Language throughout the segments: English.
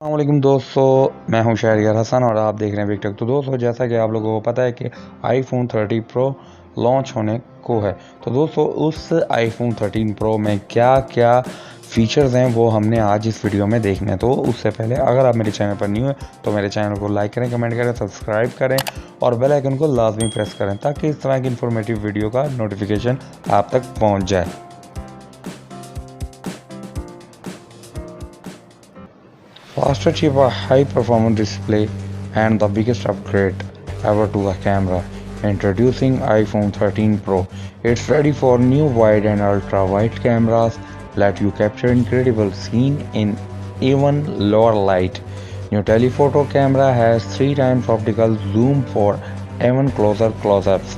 अस्सलामुअलैकुम दोस्तों, मैं हूं शहरियार हसन और आप देख रहे हैं बिग टेक। तो दोस्तों, जैसा कि आप लोगों को पता है कि iPhone 30 Pro लॉन्च होने को है। तो दोस्तों, उस iPhone 13 Pro में क्या क्या फीचर्स हैं वो हमने आज इस वीडियो में देखने हैं। तो उससे पहले अगर आप मेरे चैनल पर न्यू हैं तो मेरे चैनल को लाइक करें, कमेंट करें, सब्सक्राइब करें और बेल आइकन को लाजमी प्रेस करें ताकि इस तरह की इन्फॉर्मेटिव वीडियो का नोटिफिकेशन आप तक पहुँच जाए। Faster, cheaper, high-performance display and the biggest upgrade ever to the camera. Introducing iPhone 13 Pro. It's ready for new wide and ultra-wide cameras. Let you capture incredible scene in even lower light. New telephoto camera has 3 times optical zoom for even closer close-ups.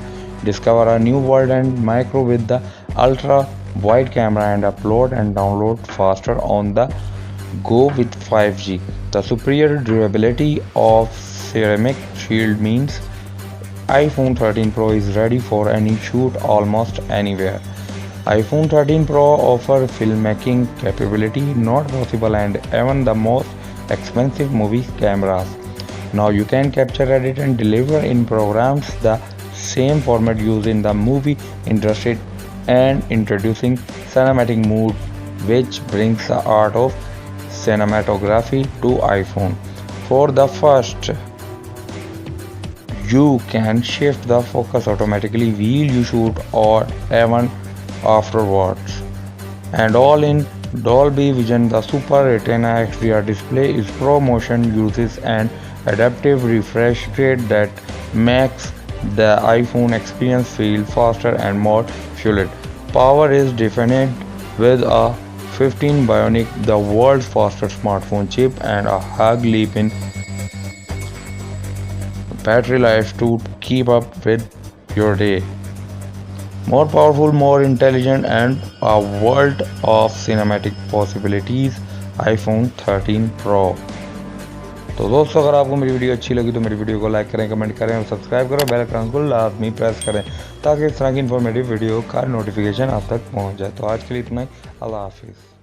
Discover a new world and micro with the ultra-wide camera and upload and download faster on the go with 5G. The superior durability of CeramicShield means iPhone 13 Pro is ready for any shoot almost anywhere. iPhone 13 Pro offers filmmaking capability not possible and even the most expensive movie cameras. Now you can capture, edit and deliver in programs the same format used in the movie industry and introducing cinematic mode, which brings the art of cinematography to iPhone. For the first, you can shift the focus automatically while you shoot or even afterwards. And all in Dolby Vision, the Super Retina XDR display is ProMotion uses an adaptive refresh rate that makes the iPhone experience feel faster and more fluid. Power is defined with a A15 Bionic, the world's fastest smartphone chip, and a hug leap in battery life to keep up with your day. More powerful, more intelligent, and a world of cinematic possibilities. iPhone 13 Pro. तो दोस्तों, अगर आपको मेरी video अच्छी लगी तो मेरी video को लाइक करें, कमेंट करें और सब्सक्राइब करें, बेल आइकन को लाजमी प्रेस करें ताकि इस तरह की इन्फॉर्मेटिव वीडियो का नोटिफिकेशन आप तक पहुंच जाए। तो आज के लिए इतना ही। अल्लाह हाफिज़।